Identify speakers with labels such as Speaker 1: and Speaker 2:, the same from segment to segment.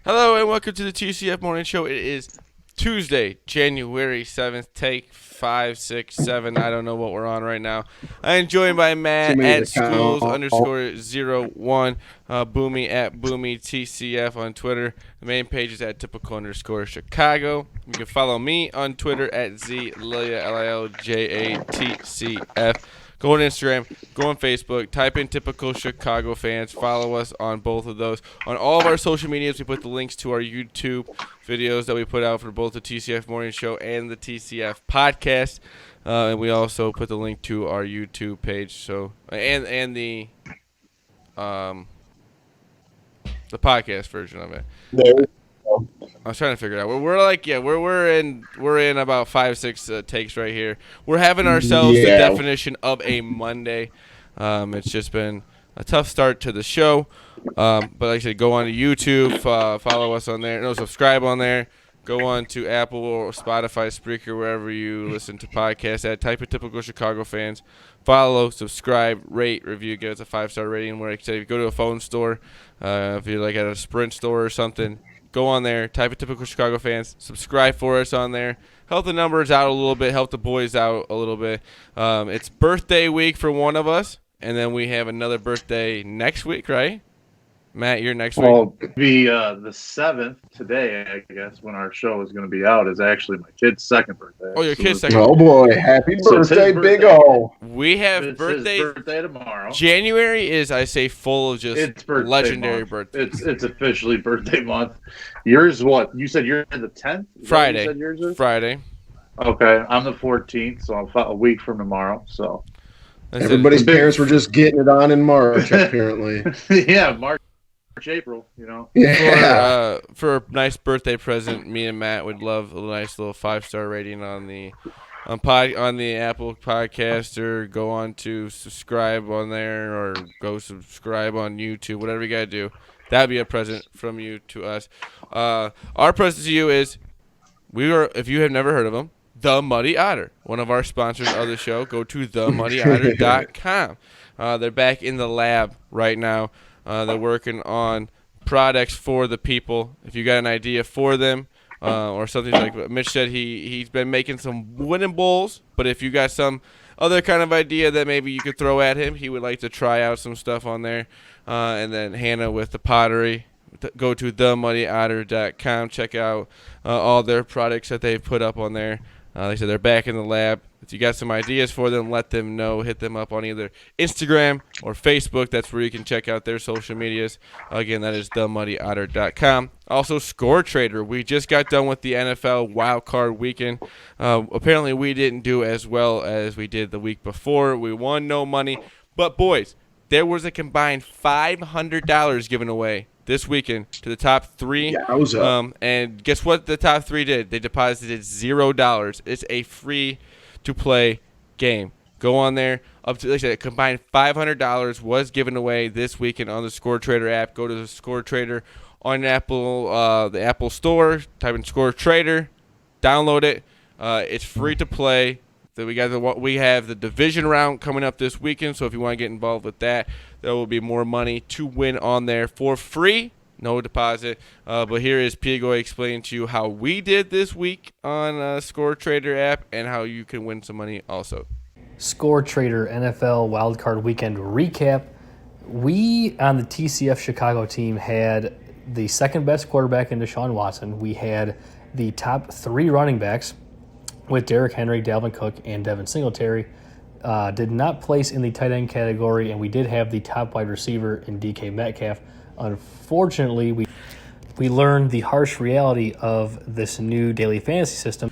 Speaker 1: Hello and welcome to the TCF Morning Show. It is Tuesday, January 7th. Take 5, 6, 7. I don't know what we're on right now. I am joined by
Speaker 2: Too
Speaker 1: Matt
Speaker 2: many
Speaker 1: at
Speaker 2: to count.
Speaker 1: schools_01, Boomy at Boomy TCF on Twitter. The main page is at typical_Chicago. You can follow me on Twitter at ZLilja, LILJATCF. Go on Instagram, go on Facebook, type in typical Chicago fans. Follow us on both of those. On all of our social medias, we put the links to our YouTube videos that we put out for both the TCF Morning Show and the TCF podcast. And we also put the link to our YouTube page. So and um the podcast version of it.
Speaker 2: There you go.
Speaker 1: I was trying to figure it out. We're in about 5, 6 takes right here. We're having ourselves the
Speaker 2: Yeah.
Speaker 1: definition of a Monday. It's just been a tough start to the show. But like I said, go on to YouTube, follow us on there. No, subscribe on there. Go on to Apple or Spotify, Spreaker, wherever you listen to podcasts at. Type in typical Chicago fans. Follow, subscribe, rate, review, give us a 5-star rating. Where like I say, if you go to a phone store, if you're like at a Sprint store or something, go on there, type in typical Chicago fans, subscribe for us on there. Help the numbers out a little bit, help the boys out a little bit. It's birthday week for one of us, and then we have another birthday next week, right? Matt, you're next week?
Speaker 3: Well, be the 7th today, I guess, when our show is going to be out, is actually my kid's second birthday.
Speaker 1: Oh, your
Speaker 3: So
Speaker 1: kid's
Speaker 3: it's-
Speaker 1: second.
Speaker 2: Oh boy, happy
Speaker 3: So it's his
Speaker 2: birthday, Big
Speaker 3: birthday.
Speaker 2: O.
Speaker 1: We have
Speaker 3: It's
Speaker 1: birthday.
Speaker 3: his birthday tomorrow.
Speaker 1: January is, I say, full of just
Speaker 3: It's birthday
Speaker 1: legendary
Speaker 3: month.
Speaker 1: birthdays.
Speaker 3: It's officially birthday month. Yours what? You said you're the 10th?
Speaker 1: Friday.
Speaker 3: You said yours is?
Speaker 1: Friday.
Speaker 3: Okay, I'm the 14th, so I'm a week from tomorrow. So
Speaker 1: I said-
Speaker 2: Everybody's
Speaker 3: big-
Speaker 2: parents were just getting it on in March, apparently.
Speaker 3: yeah, March, April. You know.
Speaker 2: Yeah.
Speaker 1: For a nice birthday present, me and Matt would love a nice little 5-star rating on the on the Apple podcast, or go on to subscribe on there, or go subscribe on YouTube, whatever you gotta do. That'd be a present from you to us. Our present to you is, if you have never heard of them, The Muddy Otter, one of our sponsors of the show. Go to themuddyotter.com. They're back in the lab right now. They're working on products for the people. If you got an idea for them, or something like what Mitch said, he's been making some wooden bowls. But if you got some other kind of idea that maybe you could throw at him, he would like to try out some stuff on there. And then Hannah with the pottery. Go to themuddyotter.com. Check out all their products that they've put up on there. Like I said, they're back in the lab. If you got some ideas for them, let them know. Hit them up on either Instagram or Facebook. That's where you can check out their social medias. Again, that is themuddyotter.com. Also, Score Trader. We just got done with the NFL Wild Card Weekend. Apparently, we didn't do as well as we did the week before. We won no money. But, boys, there was a combined $500 given away this weekend to the top three.
Speaker 2: Yowza.
Speaker 1: And guess what the top three did? They deposited $0. It's a free-to-play game. Go on there. Up to, like I said, a combined $500 was given away this weekend on the Score Trader app. Go to the Score Trader on Apple, the Apple Store. Type in Score Trader. Download it. It's free to play. So we have the division round coming up this weekend. So if you want to get involved with that, there will be more money to win on there for free, no deposit. But here is Pigo explaining to you how we did this week on Score Trader app and how you can win some money also.
Speaker 4: Score Trader NFL Wildcard Weekend recap. We on the TCF Chicago team had the second best quarterback in Deshaun Watson. We had the top three running backs with Derrick Henry, Dalvin Cook, and Devin Singletary. Did not place in the tight end category, and we did have the top wide receiver in DK Metcalf. Unfortunately, we learned the harsh reality of this new daily fantasy system,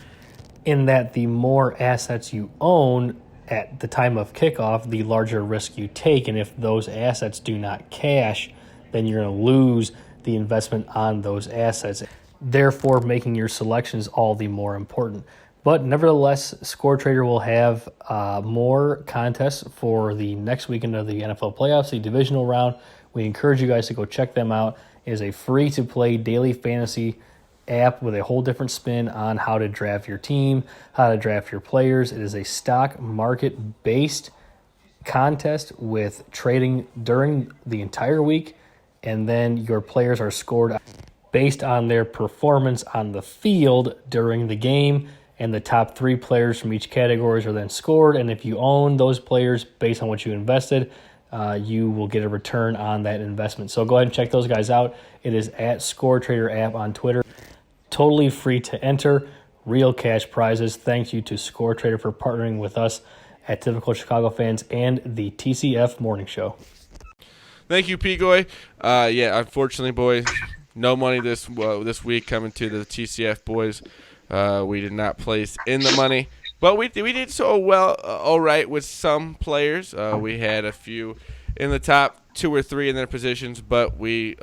Speaker 4: in that the more assets you own at the time of kickoff, the larger risk you take. And if those assets do not cash, then you're going to lose the investment on those assets, therefore making your selections all the more important. But nevertheless, Score Trader will have more contests for the next weekend of the NFL playoffs, the divisional round. We encourage you guys to go check them out. It is a free-to-play daily fantasy app with a whole different spin on how to draft your team, how to draft your players. It is a stock market-based contest with trading during the entire week, and then your players are scored based on their performance on the field during the game, and the top 3 players from each category are then scored. And if you own those players based on what you invested, you will get a return on that investment. So go ahead and check those guys out. It is at Score Trader app on Twitter. Totally free to enter. Real cash prizes. Thank you to Score Trader for partnering with us at Typical Chicago Fans and the TCF Morning Show.
Speaker 1: Thank you, Pigoy. Yeah, unfortunately, boys, no money this week coming to the TCF boys. We did not place in the money, but we did so well, all right, with some players. We had a few in the top 2 or 3 in their positions, but we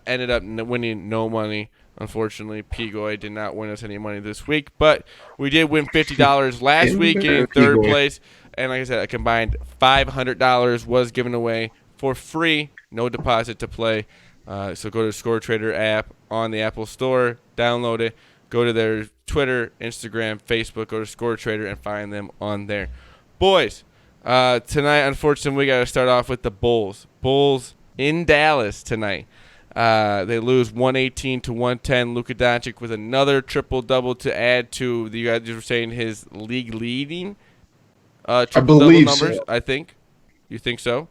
Speaker 1: ended up winning no money. Unfortunately, Pigoy did not win us any money this week, but we did win $50 last week, getting 3rd place. And like I said, a combined $500 was given away for free, no deposit to play. So go to the Score Trader app on the Apple Store, download it, go to their Twitter, Instagram, Facebook, go to Score Trader and find them on there. Boys, tonight, unfortunately, we got to start off with the Bulls. Bulls in Dallas tonight. They lose 118-110. Luka Doncic with another triple-double to add to, you guys were saying, his league-leading triple-double numbers,
Speaker 2: so.
Speaker 1: I think. You think so?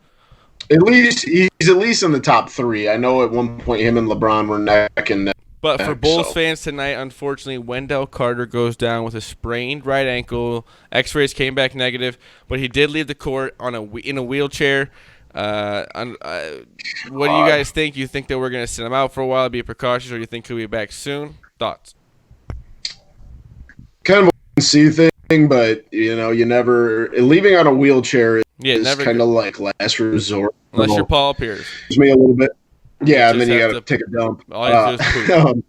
Speaker 2: At least he's at least in the top 3. I know at one point him and LeBron were neck and neck.
Speaker 1: But for Bulls fans tonight, unfortunately, Wendell Carter goes down with a sprained right ankle. X-rays came back negative, but he did leave the court in a wheelchair. What do you guys think? You think that we're going to send him out for a while, be precautious, or do you think he'll be back soon? Thoughts?
Speaker 2: Kind of a see thing, but you never leaving on a wheelchair is kind of like last resort.
Speaker 1: Unless you're Paul Pierce.
Speaker 2: Me a little bit. Yeah, and then you got to take a dump.
Speaker 1: All you have to do is poop.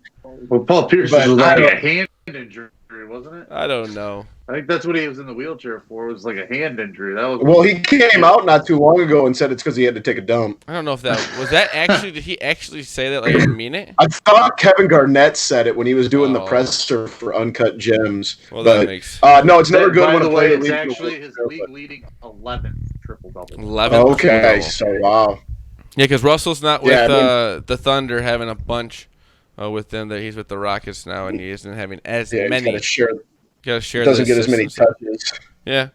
Speaker 3: Well, Paul Pierce was like a hand injury, wasn't it?
Speaker 1: I don't know.
Speaker 3: I think that's what he was in the wheelchair for. It was like a hand injury. That was
Speaker 2: well, he came out not too long ago and said it's because he had to take a dump.
Speaker 1: I don't know if that was that actually. Did he actually say that? Like, I mean it?
Speaker 2: I thought Kevin Garnett said it when he was doing the presser for Uncut Gems.
Speaker 1: Well,
Speaker 2: but,
Speaker 1: that makes.
Speaker 2: No, it's never good
Speaker 3: by
Speaker 2: when
Speaker 3: the
Speaker 2: a
Speaker 3: way,
Speaker 2: player
Speaker 3: it's
Speaker 2: leaves
Speaker 3: actually his league-leading 11th triple-double.
Speaker 1: 11.
Speaker 2: Okay, so wow.
Speaker 1: Yeah, because Russell's not with the Thunder having a bunch with them. That he's with the Rockets now, and he isn't having as many.
Speaker 2: Got to share.
Speaker 1: Doesn't
Speaker 2: get as many touches.
Speaker 1: Yeah,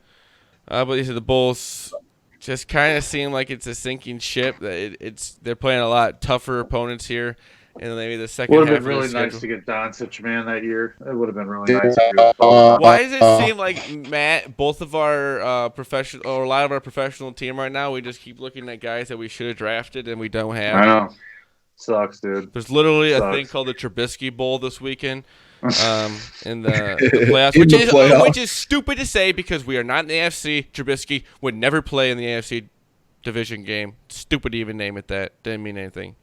Speaker 1: but these are the Bulls. Just kind of seem like it's a sinking ship. That they're playing a lot tougher opponents here, and maybe the second
Speaker 3: would
Speaker 1: half
Speaker 3: have been really
Speaker 1: of the
Speaker 3: nice
Speaker 1: schedule.
Speaker 3: to get Doncic, man, that year. It would have been really nice.
Speaker 1: Why does it seem like, Matt, both of our professional, or a lot of our professional team right now, we just keep looking at guys that we should have drafted and we don't have?
Speaker 3: I know. Sucks, dude.
Speaker 1: There's literally a thing called the Trubisky Bowl this weekend in the playoffs, which is stupid to say because we are not in the AFC. Trubisky would never play in the AFC division game. Stupid to even name it that. Didn't mean anything.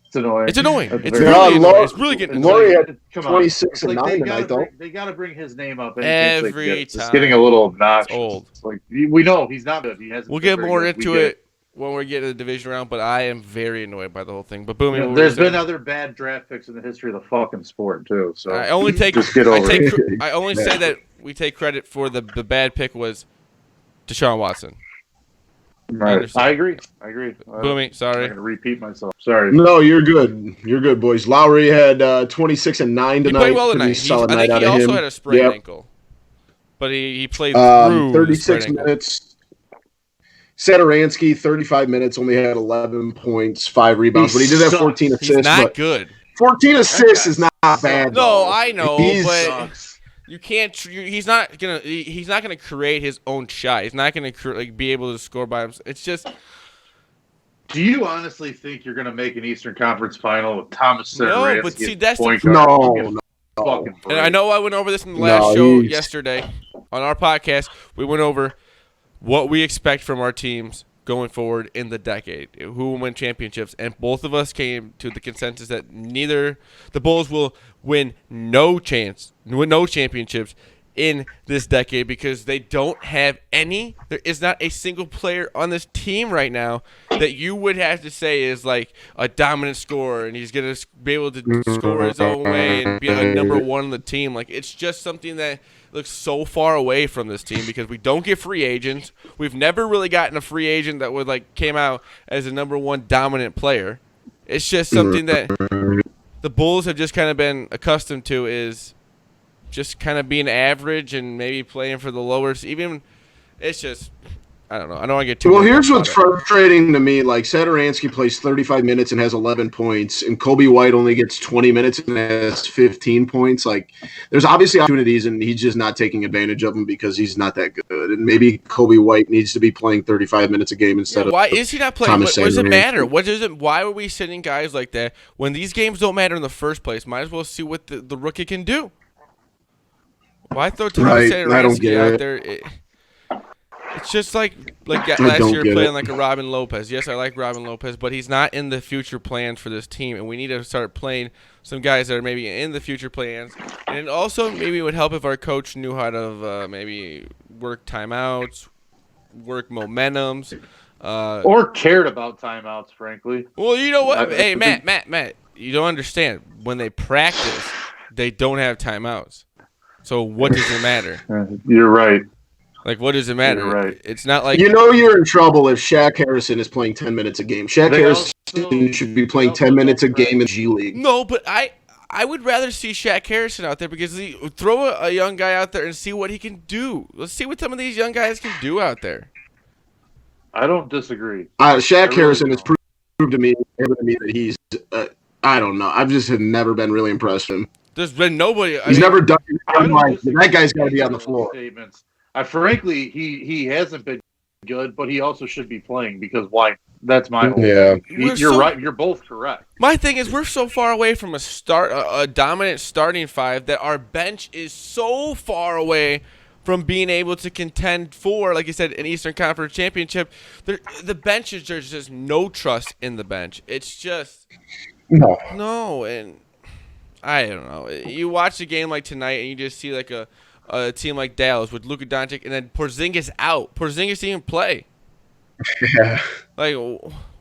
Speaker 3: It's annoying.
Speaker 1: It's annoying.
Speaker 3: It's
Speaker 1: It's really annoying. It's really getting
Speaker 2: Laurie had
Speaker 3: Come on.
Speaker 2: 26 and 9 tonight, though.
Speaker 3: They got to bring his name up
Speaker 1: every time.
Speaker 3: It's getting a little obnoxious.
Speaker 1: It's old.
Speaker 3: It's like we know he's not good. He hasn't.
Speaker 1: We'll get more into it when we get to the division round, but I am very annoyed by the whole thing. But boom,
Speaker 3: there's been other bad draft picks in the history of the fucking sport too. So
Speaker 1: I only take
Speaker 3: just get over it.
Speaker 1: I only say that we take credit for the bad pick was Deshaun Watson.
Speaker 3: Right. I agree.
Speaker 1: Boomy, sorry.
Speaker 3: I'm going to repeat myself. Sorry.
Speaker 2: No, you're good. You're good, boys. Lowry had 26 and 9 tonight.
Speaker 1: He played well tonight. I think he also had a sprained ankle. But he played through
Speaker 2: 36 minutes. Satoransky, 35 minutes, only had 11 points, 5 rebounds. But he did have 14 assists.
Speaker 1: He's not good.
Speaker 2: 14 assists is not bad.
Speaker 1: No, I know, but you can't. He's not gonna create his own shot. He's not gonna be able to score by himself. It's just.
Speaker 3: Do you honestly think you're gonna make an Eastern Conference final with Thomas Satoransky?
Speaker 1: No, but see, that's
Speaker 3: the
Speaker 2: no.
Speaker 1: And I know I went over this in the last show yesterday on our podcast. We went over what we expect from our teams going forward in the decade, who will win championships, and both of us came to the consensus that the Bulls will win no championships in this decade because they don't have any. There is not a single player on this team right now that you would have to say is like a dominant scorer and he's going to be able to score his own way and be a number one on the team. Like, it's just something that looks so far away from this team because we don't get free agents. We've never really gotten a free agent that would came out as a number one dominant player It's just something that the Bulls have just kind of been accustomed to, is just kind of being average and maybe playing for the lower. Even it's just, I don't know. I don't want to get too.
Speaker 2: Well, here's what's frustrating to me. Like, Satoransky plays 35 minutes and has 11 points, and Kobe White only gets 20 minutes and has 15 points. Like, there's obviously opportunities, and he's just not taking advantage of them because he's not that good. And maybe Kobe White needs to be playing 35 minutes a game instead of.
Speaker 1: Why is he not playing?
Speaker 2: Thomas
Speaker 1: What does it
Speaker 2: Satoransky.
Speaker 1: matter? What does it? Why are we sitting guys like that when these games don't matter in the first place? Might as well see what the rookie can do. Why throw Thomas
Speaker 2: Right, I don't
Speaker 1: Satoransky
Speaker 2: get
Speaker 1: out
Speaker 2: it.
Speaker 1: there? It's just like last
Speaker 2: don't
Speaker 1: year
Speaker 2: get
Speaker 1: playing
Speaker 2: it.
Speaker 1: like a Robin Lopez. Yes, I like Robin Lopez, but he's not in the future plans for this team, and we need to start playing some guys that are maybe in the future plans. And also, maybe it would help if our coach knew how to maybe work timeouts, work momentums,
Speaker 3: or cared about timeouts, frankly.
Speaker 1: Well, you know what? Hey, Matt, you don't understand. When they practice, they don't have timeouts. So what does it matter?
Speaker 3: You're right.
Speaker 1: Like, what does it matter?
Speaker 3: You're right.
Speaker 1: It's not like
Speaker 2: You're in trouble if Shaq Harrison is playing 10 minutes a game. Shaq Harrison should be playing 10 minutes a game in the G League.
Speaker 1: No, but I would rather see Shaq Harrison out there because throw a young guy out there and see what he can do. Let's see what some of these young guys can do out there.
Speaker 3: I don't disagree.
Speaker 2: Shaq Harrison has proved to me that he's, I don't know. I've just have never been really impressed with him.
Speaker 1: There's been nobody.
Speaker 2: He's never done. I'm like,
Speaker 3: disagree
Speaker 2: that guy's got to
Speaker 3: with
Speaker 2: be on the
Speaker 3: those
Speaker 2: floor.
Speaker 3: Statements. Frankly, he hasn't been good, but he also should be playing because why? That's my whole
Speaker 2: Yeah.
Speaker 3: thing. You're right. You're both correct.
Speaker 1: My thing is, we're so far away from a dominant starting five that our bench is so far away from being able to contend for, like you said, an Eastern Conference championship. The bench is there's just no trust in the bench. It's just no, and I don't know. You watch a game like tonight, and you just see like a team like Dallas with Luka Doncic, and then Porzingis out. Porzingis didn't even play.
Speaker 2: Yeah.
Speaker 1: Like,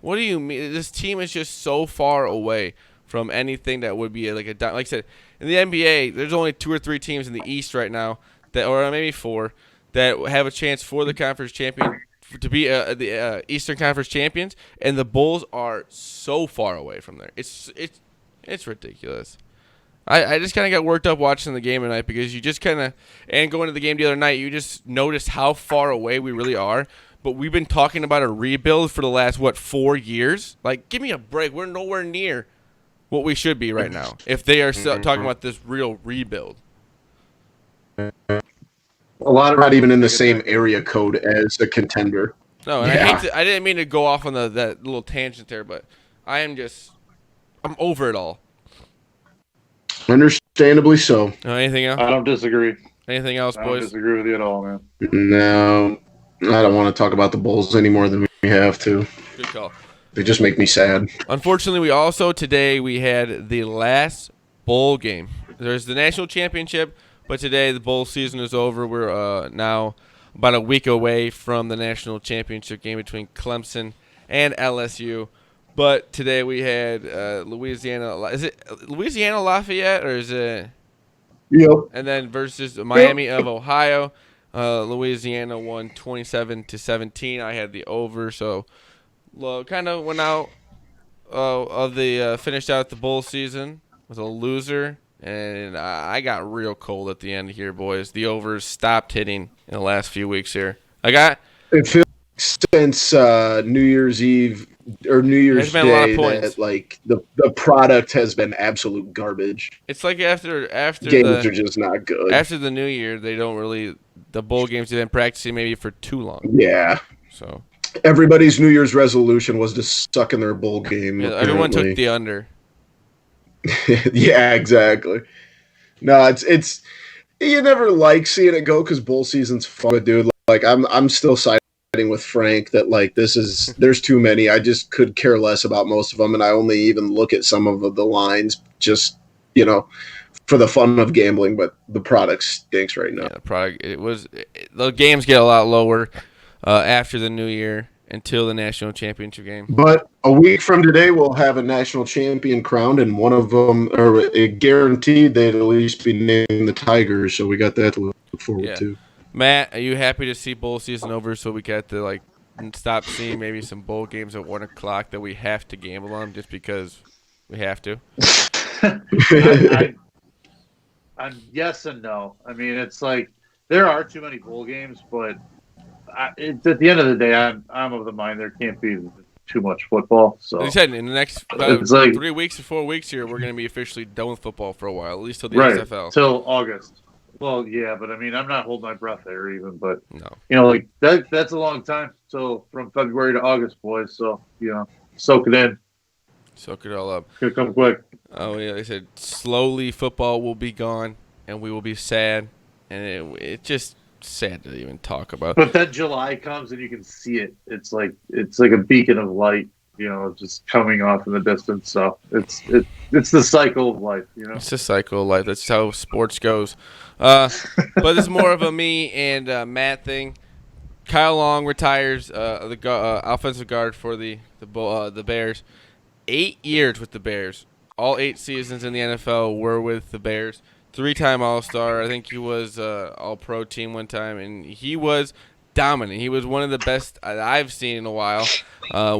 Speaker 1: what do you mean? This team is just so far away from anything that would be like I said, in the NBA, there's only 2 or 3 teams in the East right now that, or maybe 4, that have a chance for the conference champion to be the Eastern Conference champions, and the Bulls are so far away from there. It's ridiculous. I just kind of got worked up watching the game tonight because you just kind of, and going to the game the other night, you just noticed how far away we really are. But we've been talking about a rebuild for the last, 4 years? Like, give me a break. We're nowhere near what we should be right now if they are still talking about this real rebuild.
Speaker 2: A lot of not even in the same area code as a contender.
Speaker 1: No, and I didn't mean to go off on that little tangent there, but I'm over it all.
Speaker 2: Understandably so.
Speaker 1: Anything else?
Speaker 3: I don't disagree.
Speaker 1: Anything else,
Speaker 3: I don't
Speaker 1: boys?
Speaker 3: disagree with you at all, man.
Speaker 2: No, I don't want to talk about the Bulls any more than we have to.
Speaker 1: Good call.
Speaker 2: They just make me sad.
Speaker 1: Unfortunately, today we had the last bowl game. There's the national championship, but today the bowl season is over. We're now about a week away from the national championship game between Clemson and LSU. But today we had Louisiana. Is it Louisiana Lafayette or is it?
Speaker 2: Yep.
Speaker 1: And then versus Miami of Ohio. Louisiana won 27-17. I had the over, so kind of went out finished out the bowl season with a loser, and I got real cold at the end here, boys. The overs stopped hitting in the last few weeks here.
Speaker 2: It feels since New Year's Eve or New Year's
Speaker 1: There's been a lot of
Speaker 2: Day
Speaker 1: points.
Speaker 2: that like the product has been absolute garbage.
Speaker 1: It's like after
Speaker 2: Games are just not good.
Speaker 1: after the New Year, they don't really the bowl games they've been practicing maybe for too long.
Speaker 2: Yeah.
Speaker 1: So
Speaker 2: Everybody's New Year's resolution was to suck in their bowl game.
Speaker 1: yeah, everyone took
Speaker 2: apparently.
Speaker 1: the under.
Speaker 2: Yeah, exactly. No, it's you never like seeing it go because bowl season's fun, but dude. Like I'm still siding with Frank that like there's too many. I just could care less about most of them, and I only even look at some of the lines just for the fun of gambling. But the product stinks right now.
Speaker 1: Yeah, the product the games get a lot lower after the New Year until the national championship game.
Speaker 2: But a week from today, we'll have a national champion crowned, and one of them, or guaranteed, they'd at least be named the Tigers. So we got that to look forward to.
Speaker 1: Matt, are you happy to see bowl season over so we get to and stop seeing maybe some bowl games at 1 o'clock that we have to gamble on just because we have to?
Speaker 3: I'm yes and no. I mean, it's like there are too many bowl games, but it's, at the end of the day, I'm of the mind there can't be too much football. So
Speaker 1: Like I said, in the next
Speaker 3: it's like
Speaker 1: 3 weeks to 4 weeks here, we're going to be officially done with football for a while, at least till the
Speaker 3: right
Speaker 1: XFL.
Speaker 3: till August. Well, yeah, but I mean, I'm not holding my breath there even. But
Speaker 1: No.
Speaker 3: like that's a long time. So from February to August, boys. So soak it in.
Speaker 1: Soak it all up.
Speaker 3: It's gonna come quick.
Speaker 1: Oh, yeah, they said slowly football will be gone, and we will be sad, and it's just sad to even talk about.
Speaker 3: But then July comes and you can see it. It's like a beacon of light, just coming off in the distance. So it's the cycle of life,
Speaker 1: It's the cycle of life. That's how sports goes. But it's more of a me and Matt thing. Kyle Long retires, the offensive guard for the Bears. 8 years with the Bears. All 8 seasons in the NFL were with the Bears. 3-time All-Star. I think he was All-Pro team one time, and he was dominant. He was one of the best I've seen in a while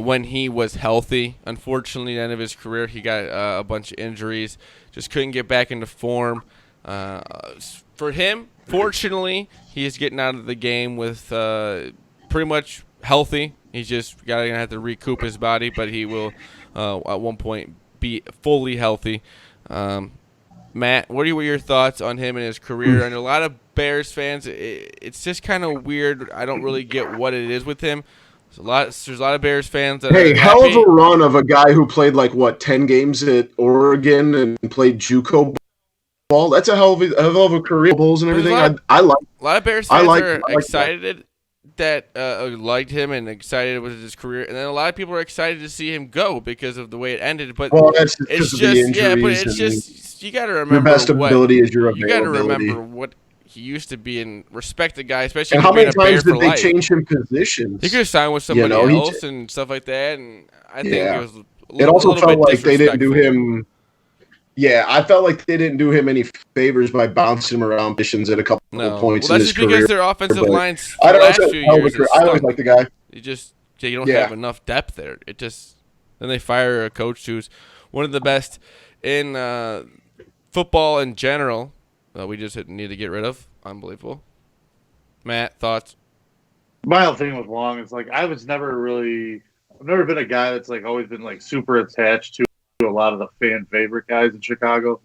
Speaker 1: when he was healthy. Unfortunately, at the end of his career, he got a bunch of injuries. Just couldn't get back into form. For him, fortunately, he is getting out of the game with pretty much healthy. He's just going to have to recoup his body, but he will at one point be fully healthy. Matt, what are your thoughts on him and his career? And a lot of Bears fans, it's just kind of weird. I don't really get what it is with him. There's a lot of Bears fans that are
Speaker 2: hell of
Speaker 1: happy.
Speaker 2: a run of a guy who played 10 games at Oregon and played JUCO ball. That's a hell of a career, Bulls and everything. I like.
Speaker 1: A lot of Bears fans are excited that liked him and excited with his career, and then a lot of people are excited to see him go because of the way it ended. But
Speaker 2: that's
Speaker 1: it's
Speaker 2: just
Speaker 1: but it's just you got to remember
Speaker 2: your best ability is your availability.
Speaker 1: You got to remember what he used to be and respect the guy, especially.
Speaker 2: And how many times did they change him positions?
Speaker 1: He could have signed with somebody else and stuff like that, and I think it was.
Speaker 2: It also felt like they didn't do him. Yeah, I felt like they didn't do him any favors by bouncing him around positions at a couple of points in his career.
Speaker 1: Well, that's just because their offensive lines
Speaker 2: I don't
Speaker 1: the last few years.
Speaker 2: I always like the guy.
Speaker 1: You don't have enough depth there. Then they fire a coach who's one of the best in football in general. We just need to get rid of. Unbelievable. Matt, thoughts?
Speaker 3: My whole thing with Long is I've never been a guy that's always been super attached to a lot of the fan favorite guys in Chicago.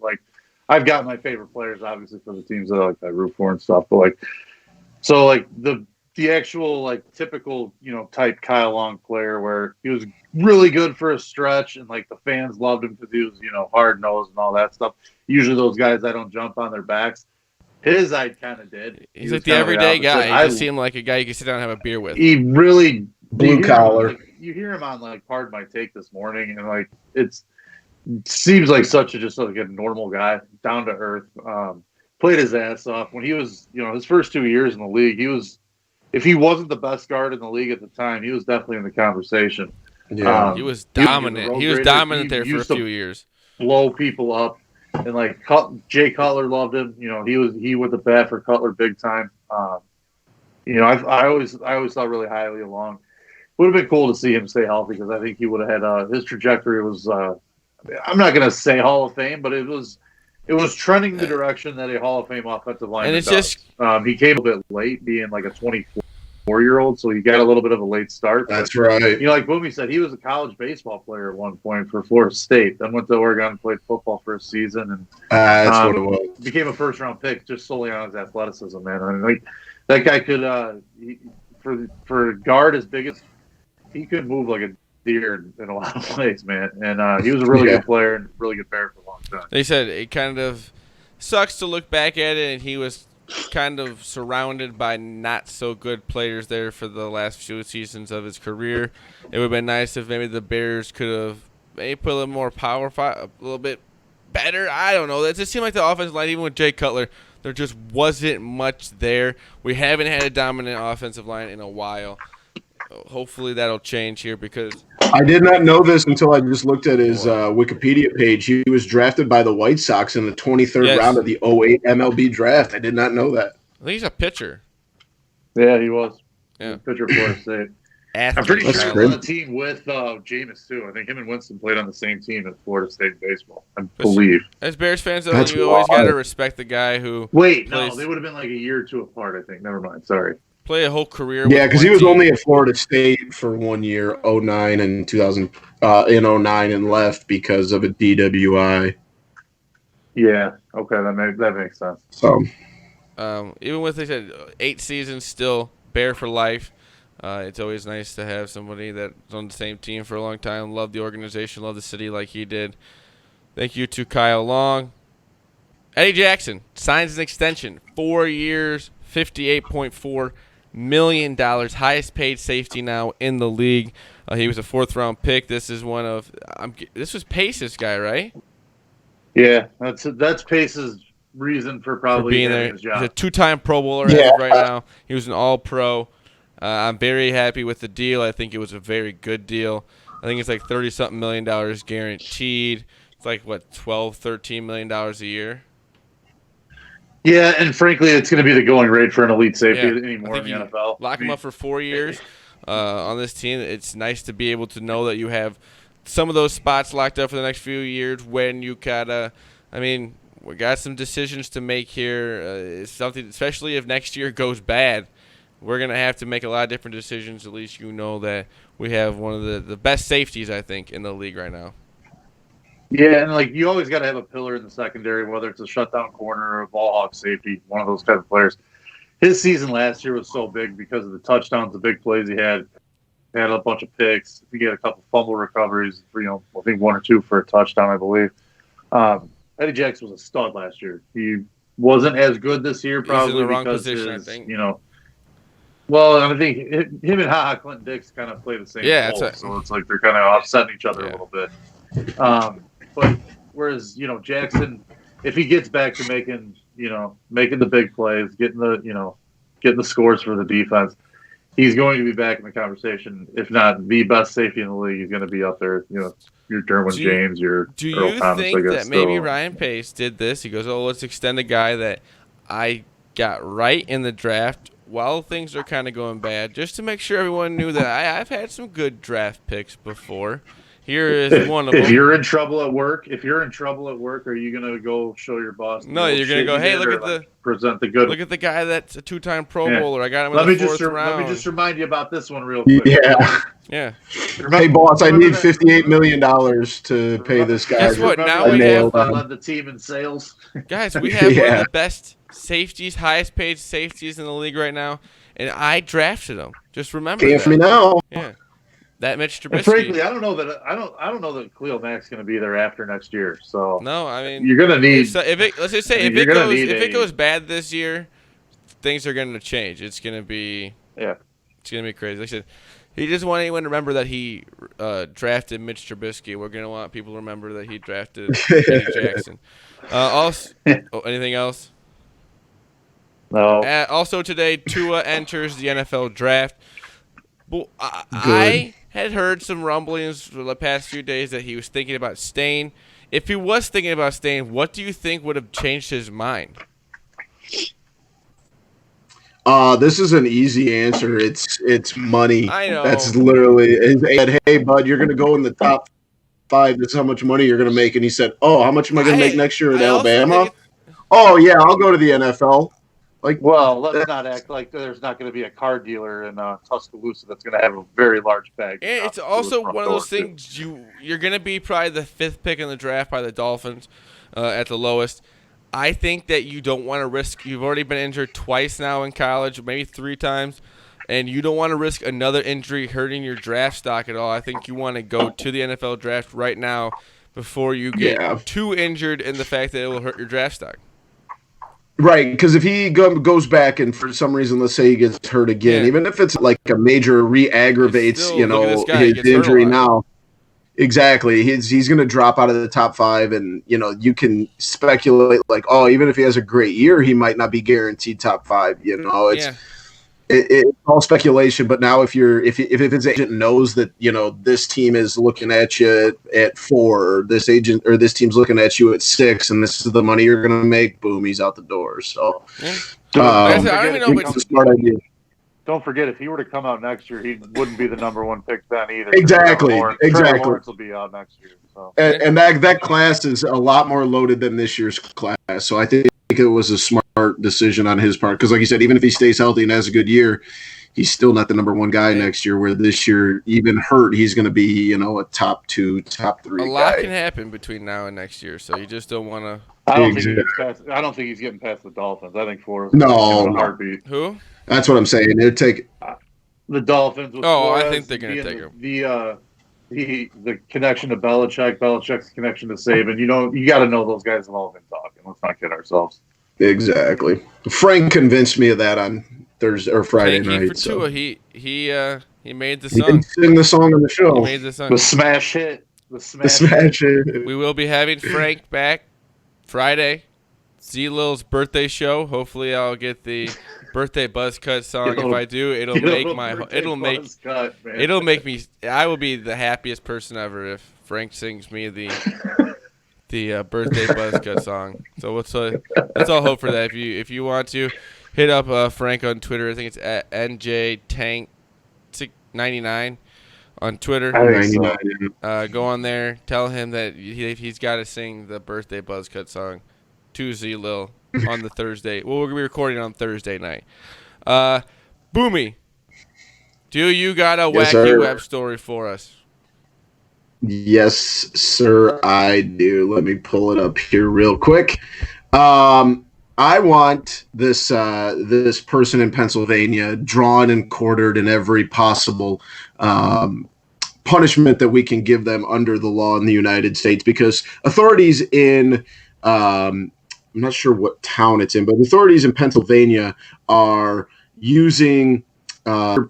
Speaker 3: I've got my favorite players obviously for the teams that I root for and stuff, but the actual typical type Kyle Long player where he was really good for a stretch and the fans loved him because he was hard nosed and all that stuff. Usually those guys I don't jump on their backs. His I kind of did.
Speaker 1: He's the everyday guy. He just seemed like a guy you could sit down and have a beer with.
Speaker 3: He really
Speaker 2: blue collar.
Speaker 3: You hear him on Pardon My Take this morning, and it seems like such a normal guy, down to earth. Played his ass off when he was his first 2 years in the league. He was, if he wasn't the best guard in the league at the time, he was definitely in the conversation.
Speaker 2: Yeah,
Speaker 1: he was dominant. He was dominant there for a few years.
Speaker 3: Blow people up. And Jay Cutler loved him. He was the bat for Cutler big time. I always thought really highly of Long. Would have been cool to see him stay healthy because I think he would have had his trajectory was. I'm not going to say Hall of Fame, but it was trending the direction that a Hall of Fame offensive lineman
Speaker 1: and it's
Speaker 3: does.
Speaker 1: just
Speaker 3: he came a bit late, being a 24-year-old, so he got a little bit of a late start.
Speaker 2: That's right.
Speaker 3: Like Boomy said, he was a college baseball player at one point for Florida State. Then went to Oregon and played football for a season, and
Speaker 2: that's what it was.
Speaker 3: Became a first-round pick just solely on his athleticism. Man, I mean, that guy could for a guard as big as he could move like a deer in a lot of ways, man. And he was a really good player and really good player for a long time.
Speaker 1: They said it kind of sucks to look back at it, and he was kind of surrounded by not so good players there for the last few seasons of his career. It would have been nice if maybe the Bears could have maybe put a little more power, a little bit better. I don't know. It just seemed like the offensive line, even with Jay Cutler, there just wasn't much there. We haven't had a dominant offensive line in a while. Hopefully that'll change here because
Speaker 2: I did not know this until I just looked at his Wikipedia page. He was drafted by the White Sox in the 23rd round of the 08 MLB draft. I did not know that.
Speaker 1: I think he's a pitcher.
Speaker 3: Yeah, he was.
Speaker 1: Yeah,
Speaker 3: pitcher for Florida State.
Speaker 1: athlete.
Speaker 3: I'm pretty
Speaker 2: That's
Speaker 3: sure
Speaker 2: great.
Speaker 3: he's on the team with Jameis too. I think him and Winston played on the same team at Florida State baseball. I believe.
Speaker 1: As Bears fans, though,
Speaker 2: That's
Speaker 1: you always got to
Speaker 2: wild.
Speaker 1: respect the guy who
Speaker 3: Wait,
Speaker 1: plays,
Speaker 3: no, they would have been like a year or two apart. I think. Never mind. Sorry.
Speaker 1: play a whole career.
Speaker 2: Yeah,
Speaker 1: with
Speaker 2: because he
Speaker 1: one
Speaker 2: was
Speaker 1: team.
Speaker 2: only at Florida State for 1 year, 09 and 2000, in 09 and left because of a DWI.
Speaker 3: Yeah. Okay, that makes sense.
Speaker 2: So
Speaker 1: Even with, they said, 8 seasons, still Bear for life. It's always nice to have somebody that's on the same team for a long time. Love the organization, love the city like he did. Thank you to Kyle Long. Eddie Jackson signs an extension, 4 years, $58.4 million, highest paid safety now in the league. He was a 4th-round pick. This is one of this was Pace's guy, right?
Speaker 3: Yeah, that's Pace's reason for probably
Speaker 1: being
Speaker 3: having
Speaker 1: there.
Speaker 3: his
Speaker 1: He's
Speaker 3: job.
Speaker 1: a 2-time Pro Bowler as of right now. He was an All-Pro. I'm very happy with the deal. I think it was a very good deal. I think it's like $30-something million guaranteed. It's like, what, $12, $13 million a year?
Speaker 3: Yeah, and frankly, it's going to be the going rate for an elite safety
Speaker 1: Yeah,
Speaker 3: anymore
Speaker 1: I
Speaker 3: in the
Speaker 1: think
Speaker 3: NFL.
Speaker 1: Lock him up for 4 years on this team. It's nice to be able to know that you have some of those spots locked up for the next few years when you gotta. I mean, we got some decisions to make here. It's something, especially if next year goes bad, we're gonna have to make a lot of different decisions. At least you know that we have one of the best safeties, I think, in the league right now.
Speaker 3: Yeah, and like you always got to have a pillar in the secondary, whether it's a shutdown corner or a ball hawk safety, one of those type of players. His season last year was so big because of the touchdowns, the big plays he had. He had a bunch of picks. He had a couple fumble recoveries, I think 1 or 2 for a touchdown, I believe. Eddie Jackson was a stud last year. He wasn't as good this year, probably
Speaker 1: He's in the wrong
Speaker 3: because
Speaker 1: position, I think.
Speaker 3: Well, I think him and HaHa Clinton Dix kind of play the same role, so it's like they're kind of offsetting each other a little bit. But whereas Jackson, if he gets back to making the big plays, getting the scores for the defense, he's going to be back in the conversation. If not the best safety in the league, he's going to be up there. Your Derwin James, your
Speaker 1: Do
Speaker 3: Earl
Speaker 1: you
Speaker 3: Thomas,
Speaker 1: think
Speaker 3: I guess,
Speaker 1: that maybe
Speaker 3: still.
Speaker 1: Ryan Pace did this? He goes, let's extend a guy that I got right in the draft while things are kind of going bad, just to make sure everyone knew that I've had some good draft picks before. Here is one of them.
Speaker 3: If you're in trouble at work, are you going to go show your boss?
Speaker 1: No, you're going to go, hey,
Speaker 3: present the good.
Speaker 1: Look at the guy that's a 2-time Pro Bowler. I got him in the 4th round.
Speaker 3: Let me just remind you about this one real quick.
Speaker 2: yeah. Hey, boss, I need $58 million to pay this guy.
Speaker 1: Guess what? Now
Speaker 3: I
Speaker 1: we have
Speaker 3: led the team in sales.
Speaker 1: Guys, we have one of the best safeties, highest paid safeties in the league right now, and I drafted him. Just remember that.
Speaker 2: For me now.
Speaker 1: Yeah. That Mitch Trubisky.
Speaker 3: And frankly, I don't know that Khalil Mack's going to be there after next year. So
Speaker 1: no, I mean
Speaker 3: you're going to need.
Speaker 1: Let's just say if it goes bad this year, things are going to change. It's going to be It's going to be crazy. Like I said, he doesn't want anyone to remember that he drafted Mitch Trubisky. We're going to want people to remember that he drafted Eddie Jackson. Anything else?
Speaker 3: No.
Speaker 1: Also today, Tua enters the NFL draft. Well, I had heard some rumblings for the past few days that he was thinking about staying. If he was thinking about staying, what do you think would have changed his mind?
Speaker 2: This is an easy answer. It's money.
Speaker 1: I know.
Speaker 2: That's literally. He said, "Hey, bud, you're going to go in the top 5. This is how much money you're going to make." And he said, "Oh, how much am I going to make next year in Alabama?" Oh yeah, I'll go to the NFL.
Speaker 3: Let's not act like there's not going to be a car dealer in Tuscaloosa that's going to have a very large bag.
Speaker 1: And it's also one of those things you're going to be probably the 5th pick in the draft by the Dolphins at the lowest. I think that you don't want to risk. You've already been injured twice now in college, maybe 3 times, and you don't want to risk another injury hurting your draft stock at all. I think you want to go to the NFL draft right now before you get too injured in the fact that it will hurt your draft stock.
Speaker 2: Right, because if he goes back and for some reason, let's say he gets hurt again, even if it's like a major re-aggravates, his injury now. Exactly. He's going to drop out of the top 5, and, you can speculate like, oh, even if he has a great year, he might not be guaranteed top 5. It's all speculation. But now if his agent knows that, this team is looking at you at 4, or this team's looking at you at 6, and this is the money you're going to make, boom, he's out the door. So
Speaker 1: I don't even know if
Speaker 2: it's a smart idea.
Speaker 3: don't forget, if he were to come out next year, he wouldn't be the number one pick then either.
Speaker 2: Exactly.
Speaker 3: Trevor Lawrence will be out next year. So.
Speaker 2: And that class is a lot more loaded than this year's class. So I think it was a smart decision on his part. Because like you said, even if he stays healthy and has a good year, he's still not the number one guy next year, where this year, even hurt, he's going to be, a top 2, top 3
Speaker 1: A lot
Speaker 2: guy.
Speaker 1: can happen between now and next year, so you just don't want to.
Speaker 3: I don't think he's getting past the Dolphins. I think Flores is
Speaker 2: no.
Speaker 3: a heartbeat.
Speaker 1: Who?
Speaker 2: That's what I'm saying. It'd take
Speaker 3: the Dolphins. With
Speaker 1: Flores,
Speaker 3: I
Speaker 1: think they're going to take him.
Speaker 3: The connection to Belichick's connection to Saban. You got to know those guys have all been talking. Let's not kid ourselves.
Speaker 2: Exactly. Frank convinced me of that on Thursday or Friday night.
Speaker 1: For Tua. He made the
Speaker 2: He
Speaker 1: song.
Speaker 2: did sing the song on the show.
Speaker 1: He made the song.
Speaker 3: The smash hit.
Speaker 2: The smash hit.
Speaker 1: We will be having Frank back Friday. Z-Lil's birthday show. Hopefully, I'll get the birthday buzz cut song. If I do, it'll make me. I will be the happiest person ever if Frank sings me the birthday buzz cut song. So let's all hope for that. If you want to hit up Frank on Twitter, I think it's at NJTank99 on Twitter. Go on there. Tell him that he's got to sing the birthday buzz cut song to Z-Lil on the Thursday. Well, we're going to be recording on Thursday night. Boomy, do you got a wacky web story for us?
Speaker 2: Yes, sir, I do. Let me pull it up here real quick. I want this person in Pennsylvania drawn and quartered in every possible punishment that we can give them under the law in the United States, because authorities in I'm not sure what town it's in, but authorities in Pennsylvania are using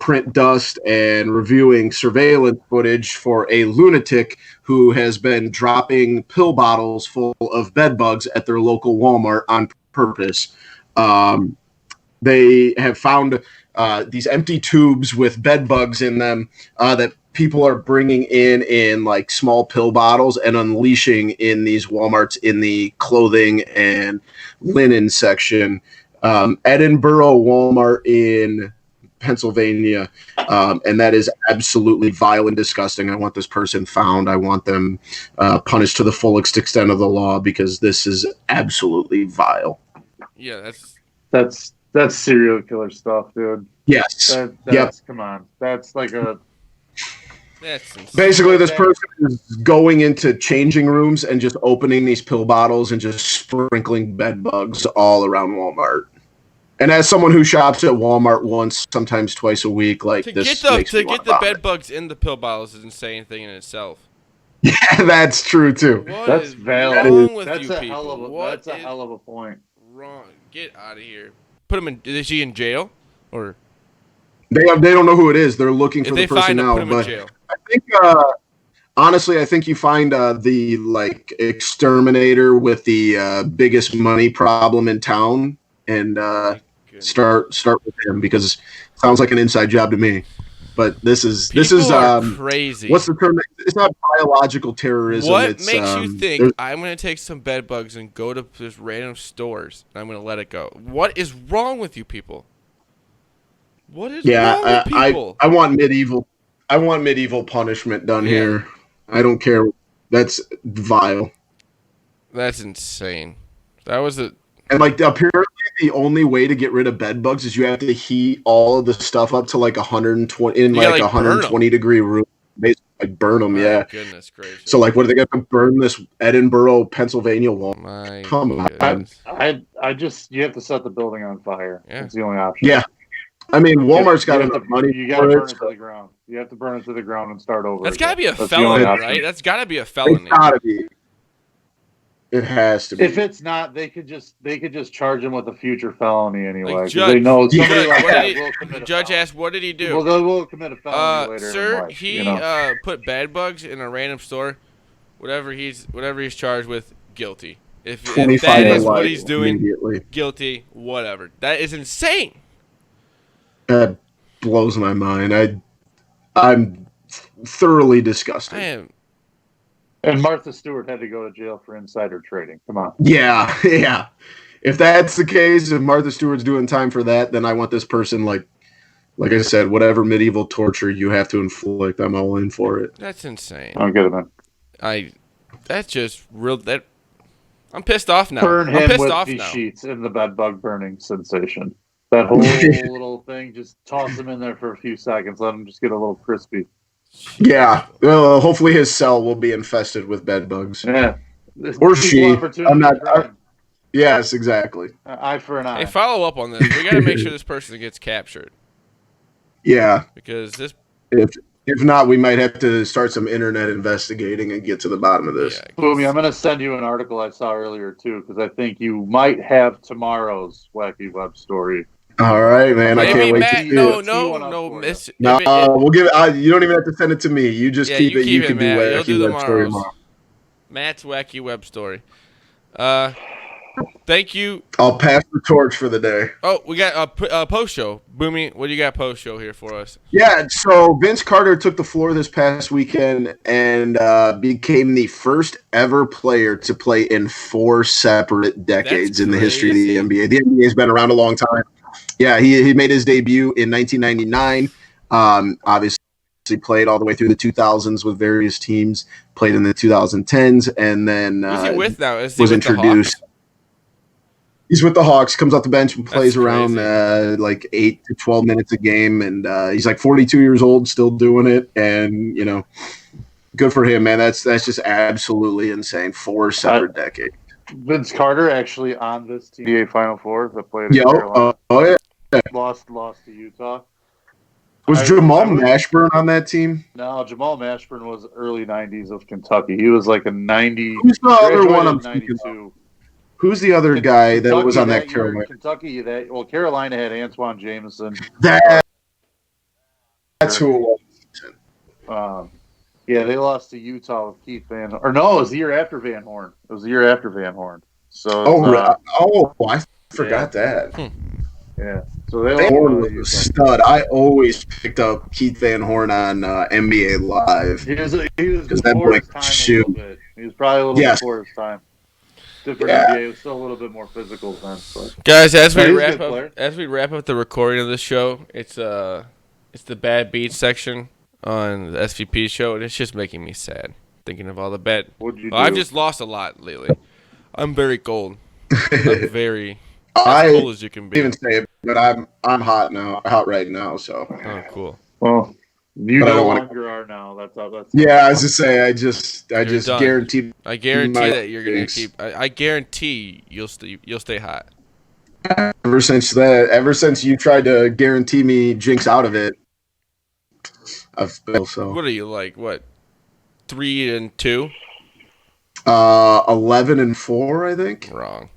Speaker 2: print dust and reviewing surveillance footage for a lunatic who has been dropping pill bottles full of bed bugs at their local Walmart on purpose. They have found these empty tubes with bed bugs in them that people are bringing in like small pill bottles and unleashing in these Walmarts in the clothing and linen section. Edinburgh Walmart in Pennsylvania, and that is absolutely vile and disgusting. I want this person found. I want them punished to the fullest extent of the law, because this is absolutely vile.
Speaker 1: Yeah,
Speaker 3: that's serial killer stuff, dude.
Speaker 2: Yes.
Speaker 3: Come on. That's like a...
Speaker 2: Basically, this person is going into changing rooms and just opening these pill bottles and just sprinkling bed bugs all around Walmart. And as someone who shops at Walmart once, sometimes twice a week, like this makes me want to
Speaker 1: get the bed bugs in the pill bottles isn't saying anything in itself.
Speaker 2: Yeah, that's true too.
Speaker 3: That's valid. That's a hell of a point.
Speaker 1: Wrong. Get out of here. Put him in. Is he in jail or?
Speaker 2: They don't know who it is. They're looking for the person
Speaker 1: find him,
Speaker 2: now.
Speaker 1: put him in jail.
Speaker 2: I think, honestly, I think you find the exterminator with the biggest money problem in town, and start with him, because it sounds like an inside job to me. But this is
Speaker 1: crazy.
Speaker 2: What's the term? It's not biological terrorism.
Speaker 1: What makes you think I'm going to take some bed bugs and go to just random stores and I'm going to let it go? What is wrong with you people? What is wrong with people?
Speaker 2: I want medieval punishment done here. I don't care. That's vile.
Speaker 1: That's insane. That was a...
Speaker 2: And apparently the only way to get rid of bed bugs is you have to heat all of the stuff up to 120 in 120 degree room. Basically, burn them. Yeah.
Speaker 1: Goodness gracious.
Speaker 2: So what are they going to burn this Edinburgh, Pennsylvania wall?
Speaker 1: Come
Speaker 2: on.
Speaker 3: I just, you have to set the building on fire.
Speaker 1: Yeah.
Speaker 3: That's the only option.
Speaker 2: Yeah. I mean, Walmart's got enough money.
Speaker 3: You got to burn it to the ground. You have to burn it to the ground and start over.
Speaker 1: That's got to be a felony, right? That's got to be a felony.
Speaker 2: It's got to be. It has to be.
Speaker 3: If it's not, they could just charge him with a future felony anyway.
Speaker 1: Judge,
Speaker 3: they know somebody
Speaker 1: the judge asked, "What did he do?"
Speaker 3: Well, they will commit a felony later.
Speaker 1: Sir,
Speaker 3: in life,
Speaker 1: he put bed bugs in a random store. Whatever he's charged with, guilty. If that is what he's doing, guilty. Whatever. That is insane.
Speaker 2: That blows my mind. I'm thoroughly disgusted.
Speaker 1: I am.
Speaker 3: And Martha Stewart had to go to jail for insider trading. Come on.
Speaker 2: Yeah. If that's the case, if Martha Stewart's doing time for that, then I want this person like I said, whatever medieval torture you have to inflict, I'm all in for it.
Speaker 1: That's insane.
Speaker 3: I don't get it, man.
Speaker 1: That's just real. I'm pissed off now.
Speaker 3: Burn
Speaker 1: I'm
Speaker 3: him
Speaker 1: pissed
Speaker 3: with
Speaker 1: off
Speaker 3: these
Speaker 1: now.
Speaker 3: sheets in the bed bug burning sensation. That whole little thing, just toss him in there for a few seconds. Let him just get a little crispy.
Speaker 2: Yeah. Well, hopefully his cell will be infested with bed bugs.
Speaker 3: Yeah.
Speaker 2: Or
Speaker 3: Equal
Speaker 2: she.
Speaker 3: opportunity
Speaker 2: I'm not.
Speaker 3: crime.
Speaker 2: Yes, exactly.
Speaker 3: Eye for an eye.
Speaker 1: Hey, follow up on this. We got to make sure this person gets captured
Speaker 2: Yeah.
Speaker 1: because this.
Speaker 2: If not, we might have to start some internet investigating and get to the bottom of this.
Speaker 1: Yeah,
Speaker 3: Boomy, I'm going to send you an article I saw earlier, too, because I think you might have tomorrow's wacky web story.
Speaker 2: All right, man. I
Speaker 1: maybe
Speaker 2: can't wait
Speaker 1: Matt.
Speaker 2: to see
Speaker 1: No,
Speaker 2: it.
Speaker 1: no. Miss.
Speaker 2: No, we'll give it. You don't even have to send it to me. You just keep
Speaker 1: you
Speaker 2: it.
Speaker 1: keep
Speaker 2: You
Speaker 1: it,
Speaker 2: can do
Speaker 1: Matt. You'll
Speaker 2: wacky
Speaker 1: do
Speaker 2: web story
Speaker 1: tomorrow's.
Speaker 2: tomorrow.
Speaker 1: Matt's wacky web story. Thank you.
Speaker 2: I'll pass the torch for the day.
Speaker 1: Oh, we got a post show. Boomy, what do you got post show here for us?
Speaker 2: Yeah, so Vince Carter took the floor this past weekend and became the first ever player to play in 4 separate decades in the history of the NBA. The NBA has been around a long time. Yeah, he made his debut in 1999. Obviously, played all the way through the 2000s with various teams. Played in the 2010s, and then
Speaker 1: Who's he with now? Is he
Speaker 2: was
Speaker 1: with the
Speaker 2: introduced.
Speaker 1: Hawks?
Speaker 2: He's with the Hawks, comes off the bench and plays
Speaker 1: That's
Speaker 2: around
Speaker 1: crazy.
Speaker 2: like 8 to 12 minutes a game. And he's like 42 years old, still doing it. And, good for him, man. That's just absolutely insane. 4 separate decades.
Speaker 3: Vince Carter actually on this team, NBA Final Four that played in
Speaker 2: Yeah.
Speaker 3: Carolina.
Speaker 2: Yeah.
Speaker 3: Lost to Utah.
Speaker 2: Was Jamal Mashburn on that team?
Speaker 3: No, Jamal Mashburn was early 90s of Kentucky. He was like a 90.
Speaker 2: Who's the other
Speaker 3: graduated
Speaker 2: one
Speaker 3: in
Speaker 2: I'm thinking of?
Speaker 3: 92.
Speaker 2: Who's the other guy that
Speaker 3: Kentucky
Speaker 2: was on that
Speaker 3: year,
Speaker 2: Carolina?
Speaker 3: Kentucky, Carolina had Antoine Jameson.
Speaker 2: That's who it was.
Speaker 3: Yeah, they lost to Utah with Keith Van. Or no, it was the year after Van Horn. It was the year after Van Horn. So
Speaker 2: I forgot that.
Speaker 3: Yeah. So they
Speaker 2: Van Horn
Speaker 3: lost
Speaker 2: was
Speaker 3: to
Speaker 2: a
Speaker 3: Utah.
Speaker 2: stud. I always picked up Keith Van Horn on NBA Live.
Speaker 3: He was
Speaker 2: Because that
Speaker 3: before
Speaker 2: boy
Speaker 3: his time
Speaker 2: shoot.
Speaker 3: a little bit. He was probably a little before his time. Different
Speaker 2: Yeah.
Speaker 3: NBA. It was still a little bit more physical then. But.
Speaker 1: Guys, as we
Speaker 3: He's a
Speaker 1: wrap
Speaker 3: good
Speaker 1: up
Speaker 3: player.
Speaker 1: the recording of this show, it's the bad beats section on the SVP show, and it's just making me sad thinking of all the bad.
Speaker 3: What'd you do?
Speaker 1: I've just lost a lot lately. I'm very cold. I'm very
Speaker 2: I
Speaker 1: as cold as you can be.
Speaker 2: even say it, but I'm hot now, hot right now. So
Speaker 1: Oh, cool.
Speaker 3: Well, you
Speaker 2: But I
Speaker 3: no
Speaker 2: don't wanna-
Speaker 3: longer are now. That's
Speaker 2: yeah, I was just saying, I just
Speaker 1: done.
Speaker 2: guaranteed.
Speaker 1: I guarantee
Speaker 2: My
Speaker 1: that you're gonna
Speaker 2: thanks.
Speaker 1: keep. I guarantee you'll stay hot.
Speaker 2: Ever since you tried to guarantee me jinx out of it, I've failed. So
Speaker 1: What are you like? What? 3-2?
Speaker 2: 11-4, I think.
Speaker 1: Wrong.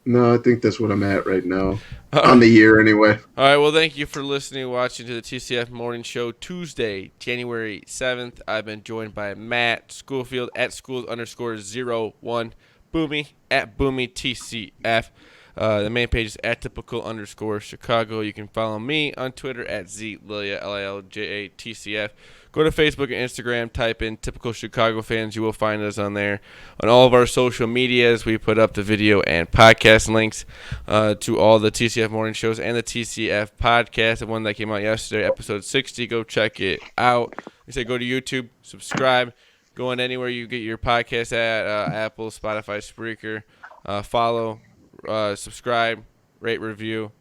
Speaker 2: No, I think that's what I'm at right now on the year, anyway.
Speaker 1: All right, well, thank you for listening and watching to the TCF Morning Show, Tuesday, January 7th. I've been joined by Matt Schoolfield at schools_01, Boomy at BoomyTCF. The main page is at typical_Chicago. You can follow me on Twitter at ZLilja, LILJATCF. Go to Facebook and Instagram, type in Typical Chicago Fans. You will find us on there. On all of our social medias, we put up the video and podcast links to all the TCF morning shows and the TCF podcast, the one that came out yesterday, episode 60. Go check it out. We say go to YouTube, subscribe, go on anywhere you get your podcast at, Apple, Spotify, Spreaker. Follow, subscribe, rate, review.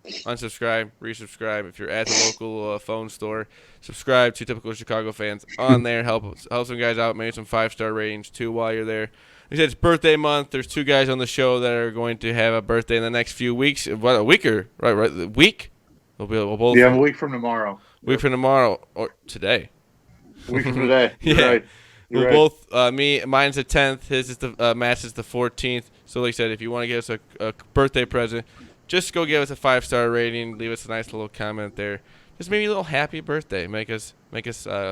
Speaker 1: Unsubscribe, resubscribe. If you're at the local phone store, subscribe to Typical Chicago Fans on there. Help some guys out. Maybe some 5-star ratings too while you're there. Like I said, it's birthday month. There's 2 guys on the show that are going to have a birthday in the next few weeks. What, a week or right? A week? We'll both.
Speaker 3: Yeah, a week from tomorrow.
Speaker 1: Week from tomorrow or today.
Speaker 3: A week from today. You're
Speaker 1: Yeah.
Speaker 3: right.
Speaker 1: We'll both. Mine's the 10th. His is Matt's is the 14th. So like I said, if you want to give us a birthday present, just go give us a 5-star rating. Leave us a nice little comment there. Just maybe a little happy birthday. Make us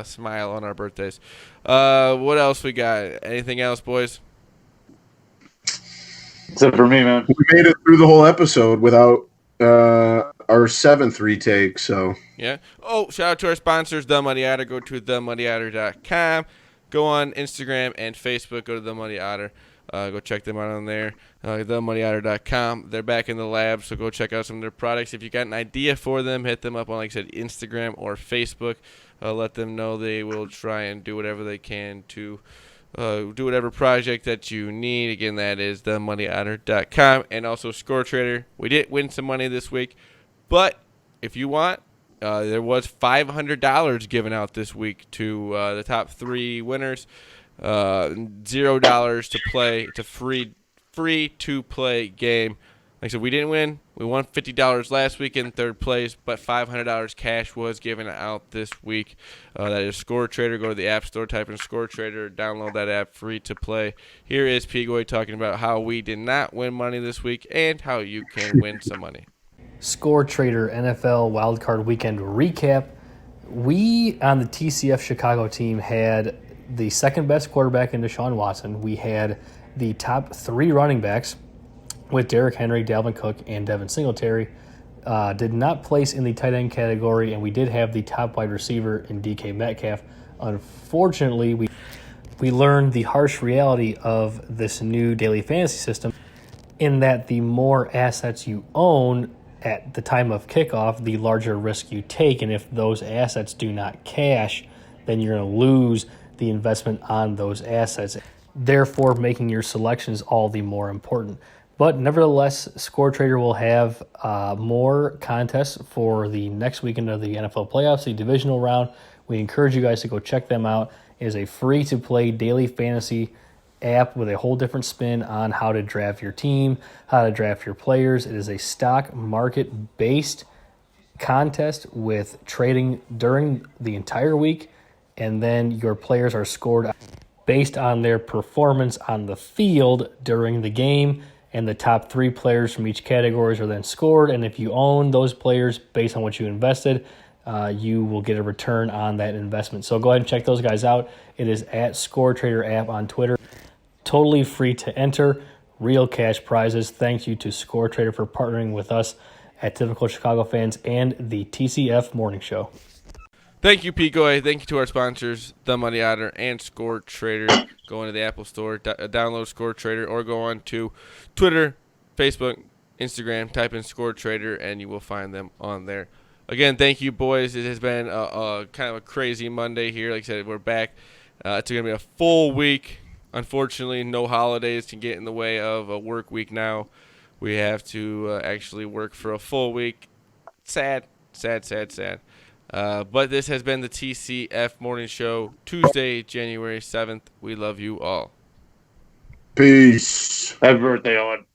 Speaker 1: smile on our birthdays. What else we got? Anything else, boys?
Speaker 3: That's it for me, man.
Speaker 2: We made it through the whole episode without our 7th retake. So
Speaker 1: Yeah. Oh, shout out to our sponsors, The Muddy Otter. Go to themuddyadder.com. Go on Instagram and Facebook. Go to The Muddy Otter. Go check them out on there, themoneyouter.com. They're back in the lab, so go check out some of their products. If you got an idea for them, hit them up on, like I said, Instagram or Facebook. Let them know they will try and do whatever they can to do whatever project that you need. Again, that is themoneyouter.com. And also Score Trader. We did win some money this week, but if you want, there was $500 given out this week to the top 3 winners. $0 to play. It's a free to play game. Like I said, we didn't win. We won $50 last week in third place, but $500 cash was given out this week. That is Score Trader. Go to the App Store, type in Score Trader, download that app, free to play. Here is Pigoy talking about how we did not win money this week and how you can win some money.
Speaker 4: Score Trader NFL Wildcard Weekend recap. We, on the TCF Chicago team, had the second best quarterback in Deshaun Watson. We had the top 3 running backs with Derrick Henry, Dalvin Cook, and Devin Singletary. Did not place in the tight end category, and we did have the top wide receiver in DK Metcalf. Unfortunately, we learned the harsh reality of this new daily fantasy system in that the more assets you own at the time of kickoff, the larger risk you take, and if those assets do not cash, then you're going to lose the investment on those assets, therefore making your selections all the more important. But nevertheless, Score Trader will have more contests for the next weekend of the NFL playoffs, the divisional round. We encourage you guys to go check them out. It is a free-to-play daily fantasy app with a whole different spin on how to draft your team, how to draft your players. It is a stock market-based contest with trading during the entire week, and then your players are scored based on their performance on the field during the game, and the top 3 players from each category are then scored, and if you own those players based on what you invested, you will get a return on that investment. So go ahead and check those guys out. It is at Score Trader app on Twitter. Totally free to enter. Real cash prizes. Thank you to Score Trader for partnering with us at Typical Chicago Fans and the TCF Morning Show.
Speaker 1: Thank you, Pigoy. Thank you to our sponsors, The Money Otter and Score Trader. Go into the Apple Store, download Score Trader, or go on to Twitter, Facebook, Instagram, type in Score Trader, and you will find them on there. Again, thank you, boys. It has been a kind of a crazy Monday here. Like I said, we're back. It's going to be a full week. Unfortunately, no holidays can get in the way of a work week now. We have to actually work for a full week. Sad. But this has been the TCF Morning Show, Tuesday, January 7th. We love you all.
Speaker 2: Peace.
Speaker 3: Happy birthday, Owen.